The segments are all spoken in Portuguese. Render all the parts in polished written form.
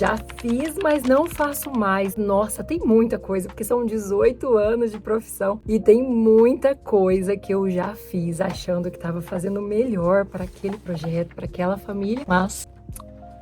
Já fiz, mas não faço mais. Nossa, tem muita coisa, porque são 18 anos de profissão e tem muita coisa que eu já fiz achando que estava fazendo melhor para aquele projeto, para aquela família, mas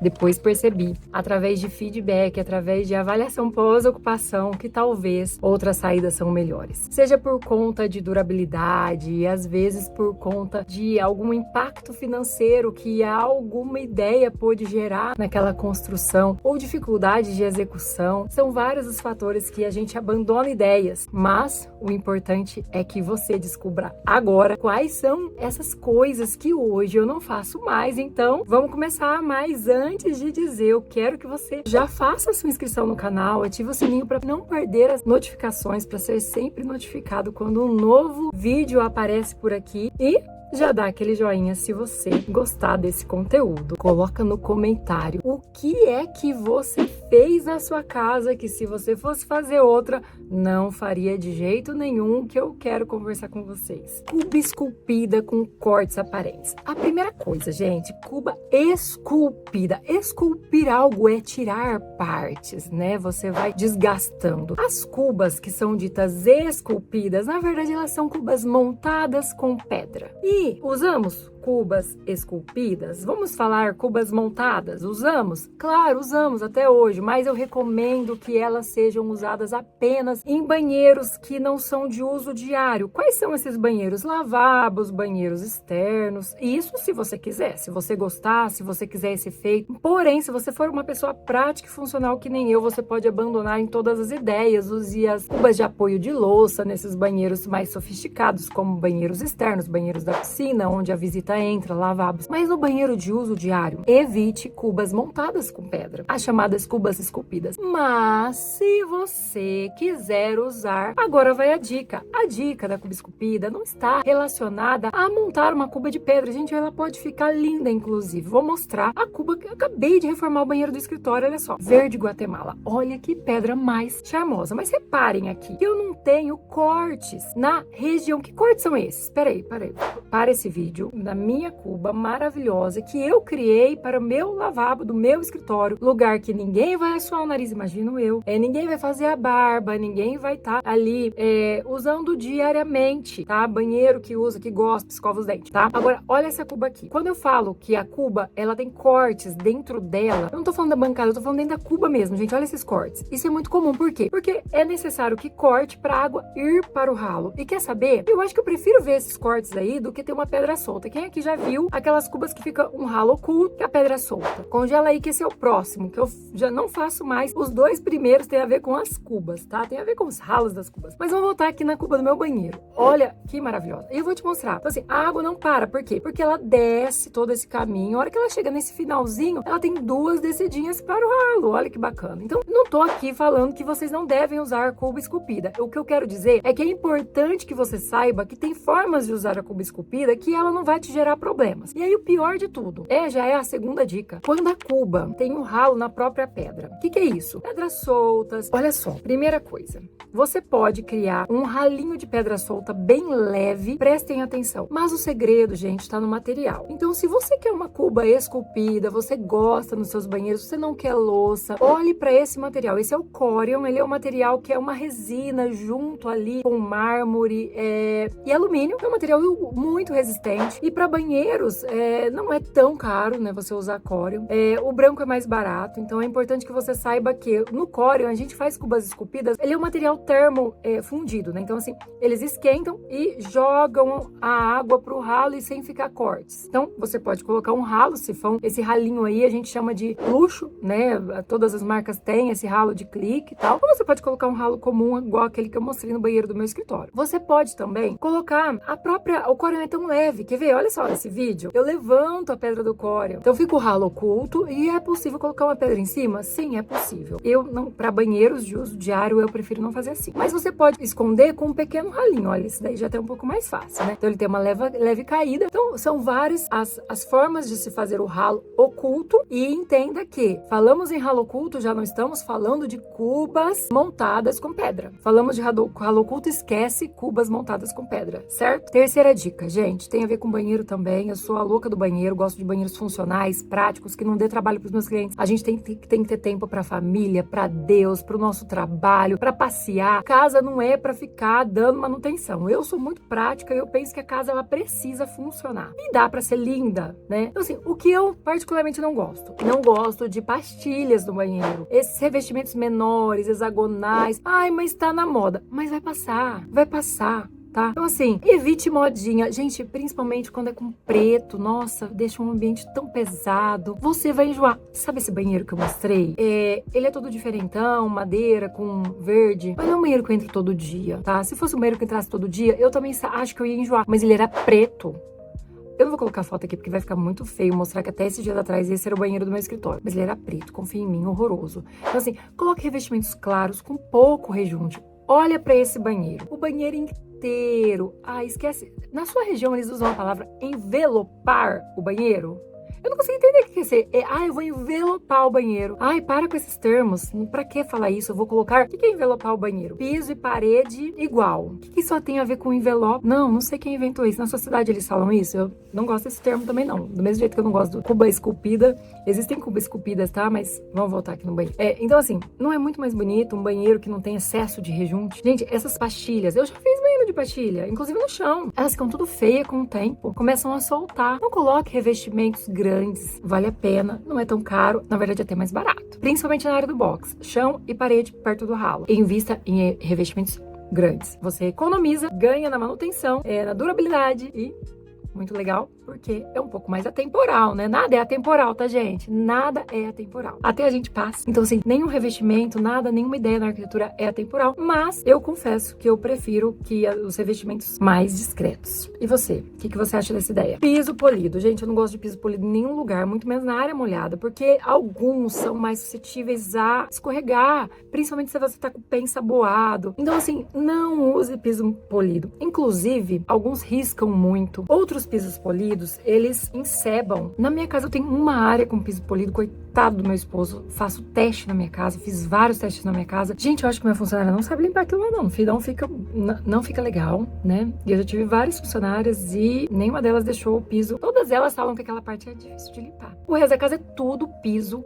depois percebi, através de feedback, através de avaliação pós-ocupação, que talvez outras saídas são melhores. Seja por conta de durabilidade e às vezes por conta de algum impacto financeiro que alguma ideia pôde gerar naquela construção ou dificuldade de execução. São vários os fatores que a gente abandona ideias, mas o importante é que você descubra agora quais são essas coisas que hoje eu não faço mais. Então, vamos começar mais antes de dizer, eu quero que você já faça a sua inscrição no canal, ative o sininho para não perder as notificações, para ser sempre notificado quando um novo vídeo aparece por aqui e já dá aquele joinha se você gostar desse conteúdo. Coloca no comentário o que é que você fez na sua casa que se você fosse fazer outra, não faria de jeito nenhum, que eu quero conversar com vocês. Cuba esculpida com cortes aparentes. A primeira coisa, gente, cuba esculpida. Esculpir algo é tirar partes, né? Você vai desgastando. As cubas que são ditas esculpidas, na verdade elas são cubas montadas com pedra. E usamos cubas esculpidas? Vamos falar cubas montadas? Usamos? Claro, usamos até hoje, mas eu recomendo que elas sejam usadas apenas em banheiros que não são de uso diário. Quais são esses banheiros? Lavabos, banheiros externos. Isso se você quiser, se você gostar, se você quiser esse efeito. Porém, se você for uma pessoa prática e funcional que nem eu, você pode abandonar em todas as ideias. Use as cubas de apoio de louça nesses banheiros mais sofisticados, como banheiros externos, banheiros da piscina, onde a visita entra, lavabos. Mas no banheiro de uso diário, evite cubas montadas com pedra, as chamadas cubas esculpidas. Mas se você quiser usar, agora vai a dica. A dica da cuba esculpida não está relacionada a montar uma cuba de pedra. Gente, ela pode ficar linda, inclusive. Vou mostrar a cuba que eu acabei de reformar o banheiro do escritório, olha só. Verde Guatemala. Olha que pedra mais charmosa. Mas reparem aqui, que eu não tenho cortes na região. Que cortes são esses? Peraí. Para esse vídeo, da minha cuba maravilhosa que eu criei para o meu lavabo do meu escritório, lugar que ninguém vai assoar o nariz, imagino eu, ninguém vai fazer a barba, ninguém vai estar ali usando diariamente, tá? Banheiro que usa, que gosta, escova os dentes, tá? Agora, olha essa cuba aqui. Quando eu falo que a cuba, ela tem cortes dentro dela, eu não tô falando da bancada, eu tô falando dentro da cuba mesmo, gente, olha esses cortes. Isso é muito comum, por quê? Porque é necessário que corte para a água ir para o ralo. E quer saber? Eu acho que eu prefiro ver esses cortes aí do que ter uma pedra solta. Quem aqui já viu aquelas cubas que fica um ralo oculto e a pedra solta? Congela aí que esse é o próximo, que eu já não faço mais. Os dois primeiros tem a ver com as cubas, tá? Tem a ver com os ralos das cubas. Mas vamos voltar aqui na cuba do meu banheiro. Olha que maravilhosa. E eu vou te mostrar. Então assim, a água não para. Por quê? Porque ela desce todo esse caminho. A hora que ela chega nesse finalzinho, ela tem duas descidinhas para o ralo. Olha que bacana. Então, não tô aqui falando que vocês não devem usar cuba esculpida. O que eu quero dizer é que é importante que você saiba que tem formas de usar a cuba esculpida que ela não vai te gerar problemas. E aí o pior de tudo, já é a segunda dica. Quando a cuba tem um ralo na própria pedra. O que é isso? Pedras soltas. Olha só, primeira coisa, você pode criar um ralinho de pedra solta bem leve, prestem atenção. Mas o segredo, gente, está no material. Então, se você quer uma cuba esculpida, você gosta nos seus banheiros, você não quer louça, olhe para esse material. Esse é o Corian, ele é um material que é uma resina junto ali com mármore e alumínio. É um material muito resistente e para banheiros não é tão caro, né, você usar Corian. O branco é mais barato, então é importante que você saiba que no Corian a gente faz cubas esculpidas, ele é um material termo fundido, né, então assim, eles esquentam e jogam a água pro ralo e sem ficar cortes. Então você pode colocar um ralo, sifão, esse ralinho aí a gente chama de luxo, né, todas as marcas têm esse ralo de clique e tal, ou você pode colocar um ralo comum igual aquele que eu mostrei no banheiro do meu escritório. Você pode também colocar o Corian é tão leve, quer ver? Olha só esse vídeo, eu levanto a pedra do Corian, então fica o ralo oculto e é possível colocar uma pedra em cima? Sim, é possível. Eu não, para banheiros de uso diário, eu prefiro não fazer assim. Mas você pode esconder com um pequeno ralinho, olha, esse daí já tá um pouco mais fácil, né? Então ele tem uma leve caída, então são várias as formas de se fazer o ralo oculto e entenda que falamos em ralo oculto, já não estamos falando de cubas montadas com pedra. Falamos de ralo oculto, esquece cubas montadas com pedra, certo? Terceira dica, gente, tem a ver com banheiro também. Eu sou a louca do banheiro, gosto de banheiros funcionais, práticos, que não dê trabalho pros meus clientes. A gente tem que ter tempo pra família, pra Deus, pro nosso trabalho, pra passear. Casa não é pra ficar dando manutenção. Eu sou muito prática e eu penso que a casa, ela precisa funcionar. E dá pra ser linda, né? Então, assim, o que eu particularmente não gosto? Não gosto de pastilhas no banheiro. Esses revestimentos menores, hexagonais. Ai, mas tá na moda. Mas vai passar, tá? Então, assim, evite modinha. Gente, principalmente quando é com preto, nossa, deixa um ambiente tão pesado. Você vai enjoar. Sabe esse banheiro que eu mostrei? Ele é todo diferentão, madeira com verde. Mas não é um banheiro que eu entro todo dia, tá? Se fosse um banheiro que eu entrasse todo dia, eu também acho que eu ia enjoar. Mas ele era preto. Eu não vou colocar foto aqui porque vai ficar muito feio mostrar que até esses dias atrás esse era o banheiro do meu escritório. Mas ele era preto, confia em mim, horroroso. Então, assim, coloque revestimentos claros com pouco rejunte. Olha pra esse banheiro. O banheiro inteiro. Ah, esquece. Na sua região eles usam a palavra envelopar o banheiro? Eu não consigo entender o que é ser. Eu vou envelopar o banheiro. Ai, para com esses termos. Pra que falar isso? Eu vou colocar... O que é envelopar o banheiro? Piso e parede igual. O que isso tem a ver com envelope? Não sei quem inventou isso. Na sua cidade eles falam isso? Eu não gosto desse termo também, não. Do mesmo jeito que eu não gosto do cuba esculpida. Existem cubas esculpidas, tá? Mas vamos voltar aqui no banheiro. Então, assim, não é muito mais bonito um banheiro que não tem excesso de rejunte? Gente, essas pastilhas... Eu já fiz banheiro de pastilha, inclusive no chão. Elas ficam tudo feias com o tempo. Começam a soltar. Não coloque revestimentos grandes. Vale a pena, não é tão caro, na verdade é até mais barato. Principalmente na área do box, chão e parede perto do ralo. Invista em revestimentos grandes. Você economiza, ganha na manutenção, na durabilidade e... muito legal, porque é um pouco mais atemporal, né? Nada é atemporal, tá, gente? Nada é atemporal. Até a gente passa. Então, assim, nenhum revestimento, nada, nenhuma ideia na arquitetura é atemporal, mas eu confesso que eu prefiro que os revestimentos mais discretos. E você? O que você acha dessa ideia? Piso polido. Gente, eu não gosto de piso polido em nenhum lugar, muito menos na área molhada, porque alguns são mais suscetíveis a escorregar, principalmente se você tá com o pé ensaboado. Então, assim, não use piso polido. Inclusive, alguns riscam muito. Outros pisos polidos, eles ensebam. Na minha casa eu tenho uma área com piso polido, coitado do meu esposo. Faço teste na minha casa, fiz vários testes na minha casa. Gente, eu acho que minha funcionária não sabe limpar aquilo lá não. Não fica legal, né? E eu já tive várias funcionárias e nenhuma delas deixou o piso. Todas elas falam que aquela parte é difícil de limpar. O resto da casa é tudo piso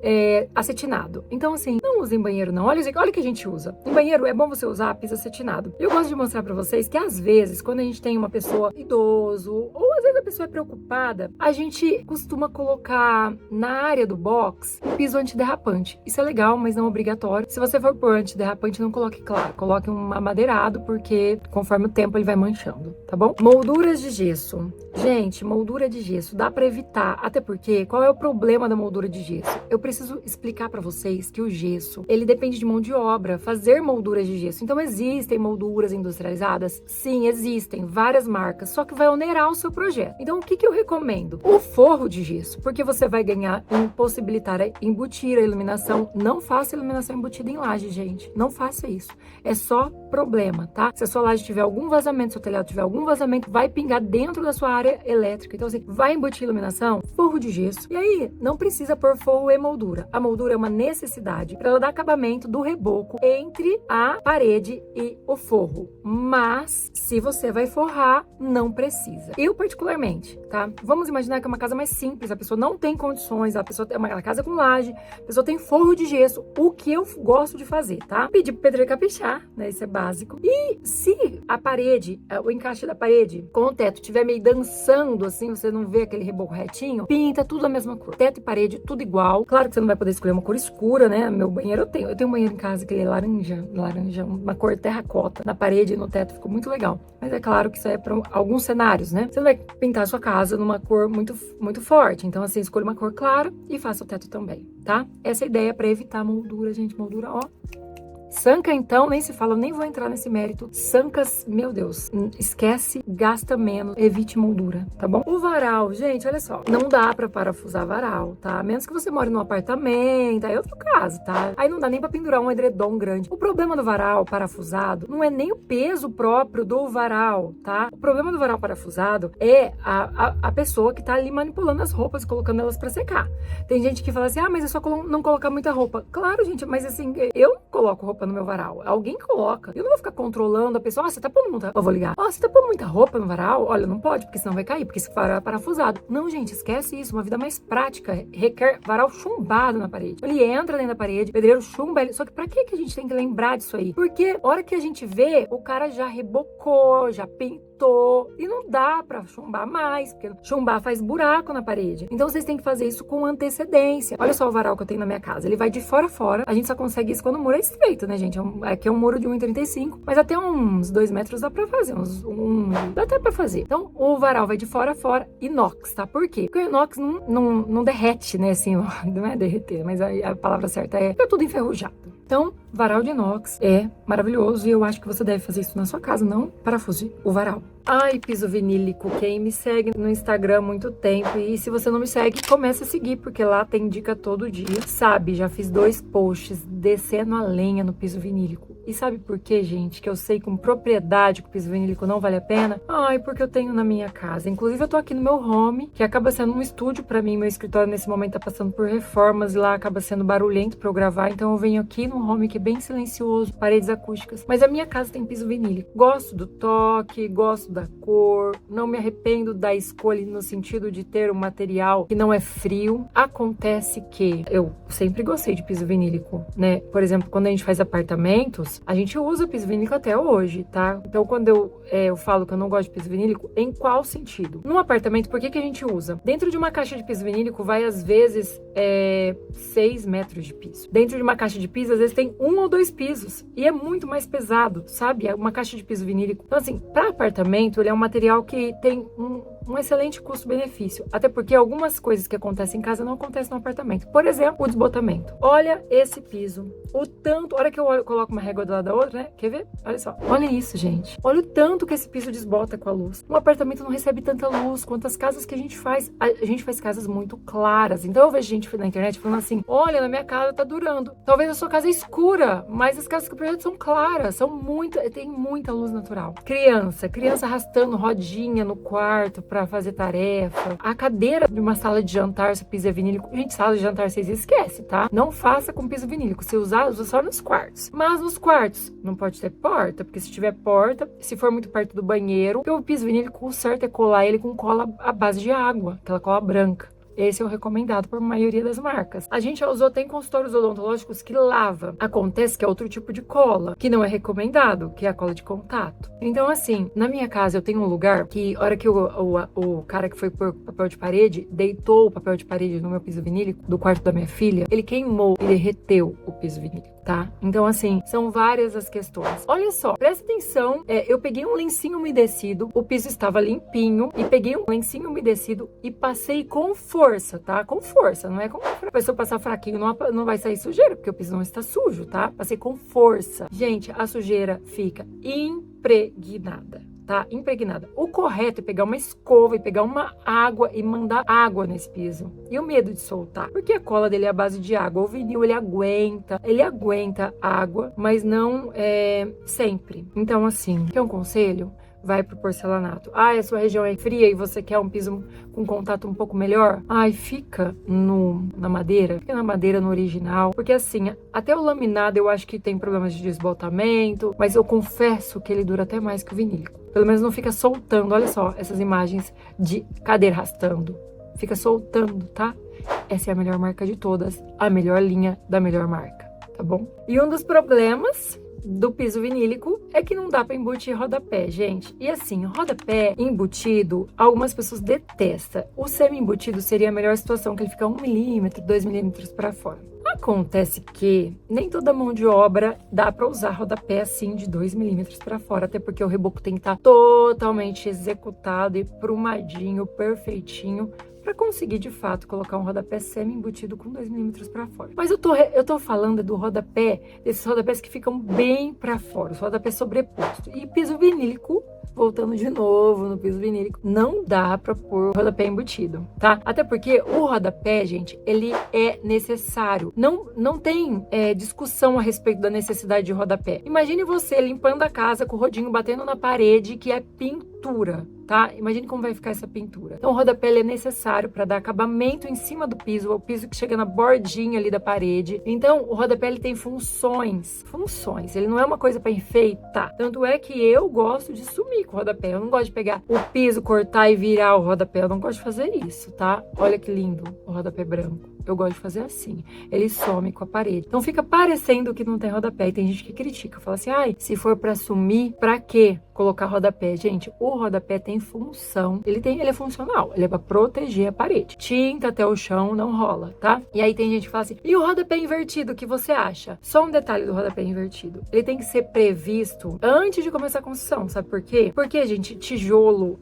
acetinado. Então, assim, não usem banheiro não. Olha o que a gente usa. Em banheiro é bom você usar piso acetinado. Eu gosto de mostrar pra vocês que às vezes, quando a gente tem uma pessoa idoso, ou às vezes a pessoa é preocupada, a gente costuma colocar na área do box um piso antiderrapante. Isso é legal, mas não obrigatório. Se você for por antiderrapante, não coloque claro. Coloque um amadeirado, porque conforme o tempo ele vai manchando, tá bom? Molduras de gesso. Gente, moldura de gesso dá pra evitar, até porque, qual é o problema da moldura de gesso? Eu preciso explicar pra vocês que o gesso, ele depende de mão de obra, fazer molduras de gesso. Então, existem molduras industrializadas? Sim, existem, várias marcas, só que vai onerar o seu projeto. Então, o que eu recomendo? O forro de gesso, porque você vai ganhar em possibilitar embutir a iluminação. Não faça iluminação embutida em laje, gente. Não faça isso. É só problema, tá? Se a sua laje tiver algum vazamento, seu telhado tiver algum vazamento, vai pingar dentro da sua área elétrica. Então, assim, vai embutir iluminação, forro de gesso. E aí, não precisa pôr forro e moldura. A moldura é uma necessidade para ela dar acabamento do reboco entre a parede e o forro. Mas, se você vai forrar, não precisa. Eu, particularmente, tá? Vamos imaginar que é uma casa mais simples, a pessoa não tem condições, a pessoa tem uma casa com laje, a pessoa tem forro de gesso. O que eu gosto de fazer, tá? Pedir pro pedreiro caprichar, né? Isso é básico. E se a parede, o encaixe da parede com o teto estiver meio dançando, assim, você não vê aquele reboco retinho, pinta tudo a mesma cor. Teto e parede, tudo igual. Claro que você não vai poder escolher uma cor escura, né? Meu banheiro eu tenho um banheiro em casa que ele é laranja, uma cor terracota. Na parede e no teto ficou muito legal. Mas é claro que isso é para alguns cenários, né? Você não vai pintar a sua casa numa cor muito, muito forte. Então, assim, escolha uma cor clara e faça o teto também, tá? Essa é a ideia para evitar moldura, gente. Moldura, ó. Sanca, então, nem se fala, nem vou entrar nesse mérito. Sancas, meu Deus, esquece, gasta menos, evite moldura, tá bom? O varal, gente, olha só, não dá pra parafusar varal, tá? A menos que você more num apartamento, aí é outro caso, tá? Aí não dá nem pra pendurar um edredom grande. O problema do varal parafusado não é nem o peso próprio do varal, tá? O problema do varal parafusado é a pessoa que tá ali manipulando as roupas, colocando elas pra secar. Tem gente que fala assim, mas é só não colocar muita roupa. Claro, gente, mas assim, eu não coloco roupa roupa no meu varal. Alguém coloca. Eu não vou ficar controlando a pessoa. Você tá pondo muita... Eu vou ligar. Você tá pondo muita roupa no varal? Olha, não pode, porque senão vai cair, porque esse varal é parafusado. Não, gente, esquece isso. Uma vida mais prática requer varal chumbado na parede. Ele entra dentro da parede, o pedreiro chumba ele. Só que pra que a gente tem que lembrar disso aí? Porque a hora que a gente vê, o cara já rebocou, já pintou. E não dá pra chumbar mais, porque chumbar faz buraco na parede. Então vocês têm que fazer isso com antecedência. Olha só o varal que eu tenho na minha casa. Ele vai de fora a fora. A gente só consegue isso quando o muro é estreito, né, gente? Aqui é um muro de 1,35, mas até uns 2 metros dá pra fazer. Dá até pra fazer. Então, o varal vai de fora a fora, inox, tá? Por quê? Porque o inox não derrete, né, assim, não é derreter, mas a palavra certa é tudo enferrujado. Então, varal de inox é maravilhoso e eu acho que você deve fazer isso na sua casa, não parafuse o varal. Ai, piso vinílico, quem me segue no Instagram há muito tempo e se você não me segue, começa a seguir, porque lá tem dica todo dia. Sabe, já fiz 2 posts descendo a lenha no piso vinílico. E sabe por quê, gente? Que eu sei com propriedade que o piso vinílico não vale a pena? Ai, porque eu tenho na minha casa. Inclusive, eu tô aqui no meu home, que acaba sendo um estúdio pra mim. Meu escritório, nesse momento, tá passando por reformas e lá acaba sendo barulhento pra eu gravar. Então, eu venho aqui no home, que é bem silencioso, paredes acústicas. Mas a minha casa tem piso vinílico. Gosto do toque, gosto da cor, não me arrependo da escolha no sentido de ter um material que não é frio. Acontece que eu sempre gostei de piso vinílico, né? Por exemplo, quando a gente faz apartamentos, a gente usa piso vinílico até hoje, tá? Então, quando eu falo que eu não gosto de piso vinílico, em qual sentido? Num apartamento, por que a gente usa? Dentro de uma caixa de piso vinílico vai, às vezes, 6 metros de piso. Dentro de uma caixa de piso, às vezes tem 1 ou 2 pisos. E é muito mais pesado, sabe? É uma caixa de piso vinílico. Então, assim, para apartamento, ele é um material que tem um excelente custo-benefício. Até porque algumas coisas que acontecem em casa não acontecem no apartamento. Por exemplo, o desbotamento. Olha esse piso. O tanto... Olha que eu coloco uma régua do lado da outra, né? Quer ver? Olha só. Olha isso, gente. Olha o tanto que esse piso desbota com a luz. Um apartamento não recebe tanta luz quanto as casas que a gente faz. A gente faz casas muito claras. Então eu vejo gente na internet falando assim, olha, na minha casa tá durando. Talvez a sua casa é escura, mas as casas que eu projeto são claras. Tem muita luz natural. Criança arrastando rodinha no quarto pra fazer tarefa. A cadeira de uma sala de jantar, se o piso é vinílico. Gente, sala de jantar vocês esquecem, tá? Não faça com piso vinílico. Se usar, usa só nos quartos. Mas nos quartos não pode ter porta, porque se tiver porta, se for muito perto do banheiro, o piso vinílico, o certo é colar ele com cola à base de água, aquela cola branca. Esse é o recomendado por maioria das marcas. A gente já usou até em consultórios odontológicos que lava. Acontece que é outro tipo de cola, que não é recomendado, que é a cola de contato. Então, assim, na minha casa eu tenho um lugar que, a hora que o cara que foi pôr papel de parede, deitou o papel de parede no meu piso vinílico, do quarto da minha filha, ele queimou e derreteu o piso vinílico. Tá? Então, assim, são várias as questões. Olha só, presta atenção. Eu peguei um lencinho umedecido, o piso estava limpinho, e peguei um lencinho umedecido e passei com força, tá? Com força, não é com a pessoa passar fraquinho, não vai sair sujeira, porque o piso não está sujo, tá? Passei com força. Gente, a sujeira fica impregnada. Tá? Impregnada. O correto é pegar uma escova e pegar uma água e mandar água nesse piso. E o medo de soltar. Porque a cola dele é a base de água. O vinil, ele aguenta água, mas não sempre. Então, assim, quer um conselho? Vai pro porcelanato. A sua região é fria e você quer um piso com contato um pouco melhor? Fica na madeira. Fica na madeira, no original. Porque assim, até o laminado eu acho que tem problemas de desbotamento, mas eu confesso que ele dura até mais que o vinílico. Pelo menos não fica soltando. Olha só essas imagens de cadeira arrastando. Fica soltando, tá? Essa é a melhor marca de todas. A melhor linha da melhor marca, tá bom? E um dos problemas do piso vinílico é que não dá pra embutir rodapé, gente. E assim, rodapé embutido, algumas pessoas detestam. O semi-embutido seria a melhor situação, que ele fica 1 milímetro, 2 milímetros pra fora. Acontece que nem toda mão de obra dá pra usar rodapé assim de 2 milímetros pra fora, até porque o reboco tem que estar totalmente executado e prumadinho, perfeitinho, para conseguir, de fato, colocar um rodapé semi-embutido com 2 milímetros para fora. Mas eu tô falando do rodapé, desses rodapés que ficam bem para fora, os rodapés sobrepostos. E piso vinílico, voltando de novo no piso vinílico, não dá para pôr rodapé embutido, tá? Até porque o rodapé, gente, ele é necessário. Não tem discussão a respeito da necessidade de rodapé. Imagine você limpando a casa com o rodinho batendo na parede que é pintado pintura, tá? Imagine como vai ficar essa pintura. Então o rodapé ele é necessário para dar acabamento em cima do piso, o piso que chega na bordinha ali da parede. Então o rodapé ele tem funções, ele não é uma coisa para enfeitar. Tanto é que eu gosto de sumir com o rodapé, eu não gosto de pegar o piso, cortar e virar o rodapé, eu não gosto de fazer isso, tá? Olha que lindo o rodapé branco. Eu gosto de fazer assim, ele some com a parede. Então fica parecendo que não tem rodapé. E tem gente que critica, fala assim, ai, se for pra sumir, pra quê colocar rodapé? Gente, o rodapé tem função, ele é funcional, ele é pra proteger a parede. Tinta até o chão não rola, tá? E aí tem gente que fala assim, e o rodapé invertido, o que você acha? Só um detalhe do rodapé invertido, ele tem que ser previsto antes de começar a construção, sabe por quê? Porque, gente, tijolo,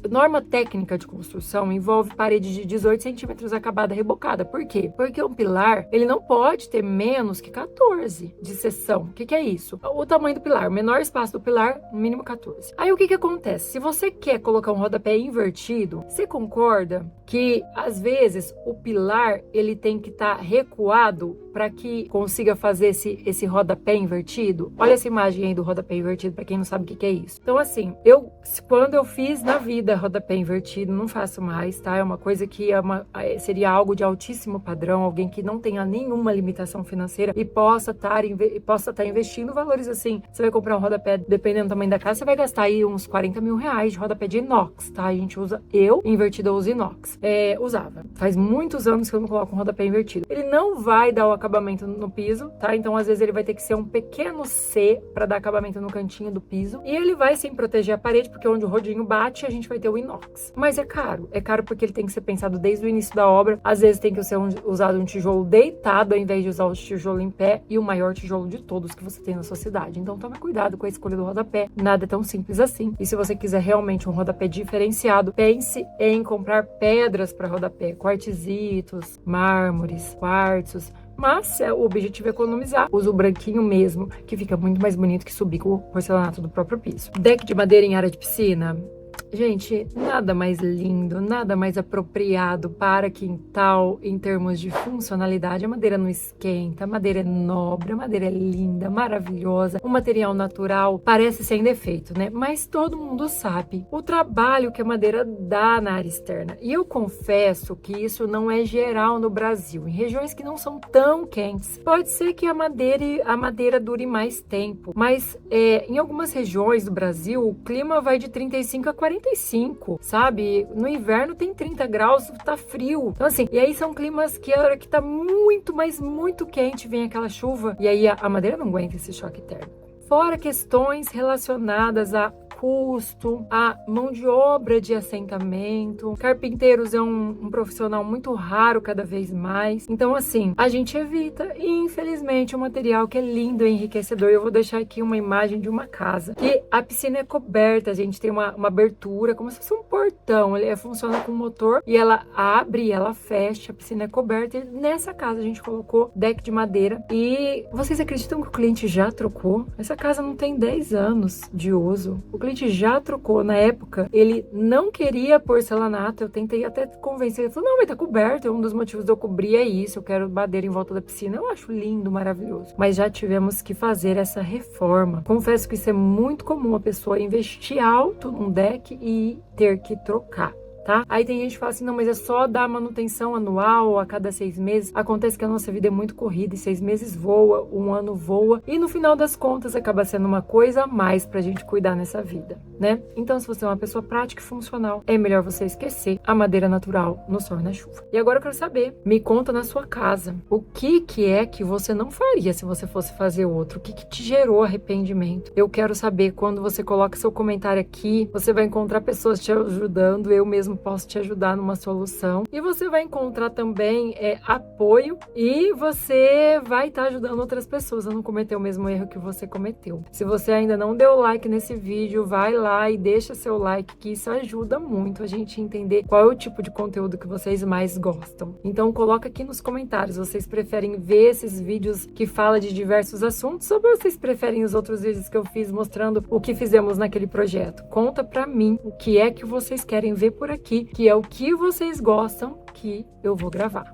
norma técnica de construção envolve parede de 18 centímetros acabada rebocada. Por quê? Porque um pilar, ele não pode ter menos que 14 de seção. O que é isso? O tamanho do pilar, o menor espaço do pilar, no mínimo 14. Aí o que acontece? Se você quer colocar um rodapé invertido, você concorda que às vezes o pilar ele tem que estar recuado para que consiga fazer esse rodapé invertido? Olha essa imagem aí do rodapé invertido, para quem não sabe o que é isso. Então assim, quando eu fiz na vida rodapé invertido, não faço mais, tá? É uma coisa que seria algo de altíssimo padrão, alguém que não tenha nenhuma limitação financeira e possa estar investindo valores assim. Você vai comprar um rodapé, dependendo do tamanho da casa, você vai gastar aí uns 40 mil reais de rodapé de inox, tá? A gente usa, invertido, eu uso inox. Usava. Faz muitos anos que eu não coloco um rodapé invertido. Ele não vai dar o acabamento no piso, tá? Então, às vezes, ele vai ter que ser um pequeno C para dar acabamento no cantinho do piso. E ele vai, sim, proteger a parede, porque onde o rodinho bate, a gente vai ter o inox. Mas é caro. É caro porque ele tem que ser pensado desde o início da obra. Às vezes, tem que ser usado um tijolo deitado, ao invés de usar o tijolo em pé e o maior tijolo de todos que você tem na sua cidade. Então, tome cuidado com a escolha do rodapé. Nada é tão simples assim. E se você quiser realmente um rodapé diferenciado, pense em comprar pedras para rodapé, quartzitos, mármores, quartzos. Mas o objetivo é economizar. Usa o branquinho mesmo, que fica muito mais bonito que subir com o porcelanato do próprio piso. Deck de madeira em área de piscina. Gente, nada mais lindo, nada mais apropriado para quintal em termos de funcionalidade. A madeira não esquenta, a madeira é nobre, a madeira é linda, maravilhosa. O material natural parece sem defeito, né? Mas todo mundo sabe o trabalho que a madeira dá na área externa. E eu confesso que isso não é geral no Brasil. Em regiões que não são tão quentes, pode ser que a madeira dure mais tempo. Mas em algumas regiões do Brasil, o clima vai de 35 a 45, sabe? No inverno tem 30 graus, tá frio. Então assim, e aí são climas que a hora que tá muito, mas muito quente, vem aquela chuva, e aí a madeira não aguenta esse choque térmico. Fora questões relacionadas a custo, a mão de obra de assentamento. Carpinteiros é um profissional muito raro cada vez mais. Então, assim, a gente evita. E, infelizmente, um material que é lindo e enriquecedor. Eu vou deixar aqui uma imagem de uma casa. E a piscina é coberta, a gente tem uma abertura, como se fosse um portão. Ele funciona com motor e ela abre e ela fecha. A piscina é coberta. E nessa casa a gente colocou deck de madeira. E vocês acreditam que o cliente já trocou? Essa casa não tem 10 anos de uso. O cliente já trocou. Na época, ele não queria porcelanato. Eu tentei até convencer. Ele falou, não, mas tá coberto. Um dos motivos de eu cobrir é isso. Eu quero madeira em volta da piscina. Eu acho lindo, maravilhoso. Mas já tivemos que fazer essa reforma. Confesso que isso é muito comum. A pessoa investir alto num deck e ter que trocar. Tá? Aí tem gente que fala assim, não, mas é só dar manutenção anual ou a cada 6 meses. Acontece que a nossa vida é muito corrida e 6 meses voa, um ano voa e no final das contas acaba sendo uma coisa a mais pra gente cuidar nessa vida, né? Então, se você é uma pessoa prática e funcional, é melhor você esquecer a madeira natural no sol e na chuva. E agora eu quero saber, me conta na sua casa, o que é que você não faria se você fosse fazer outro? O que te gerou arrependimento? Eu quero saber. Quando você coloca seu comentário aqui, você vai encontrar pessoas te ajudando, eu mesmo posso te ajudar numa solução. E você vai encontrar também apoio e você vai estar ajudando outras pessoas a não cometer o mesmo erro que você cometeu. Se você ainda não deu like nesse vídeo, vai lá e deixa seu like, que isso ajuda muito a gente entender qual é o tipo de conteúdo que vocês mais gostam. Então coloca aqui nos comentários, vocês preferem ver esses vídeos que falam de diversos assuntos ou vocês preferem os outros vídeos que eu fiz mostrando o que fizemos naquele projeto? Conta pra mim o que é que vocês querem ver por aqui, que é o que vocês gostam que eu vou gravar.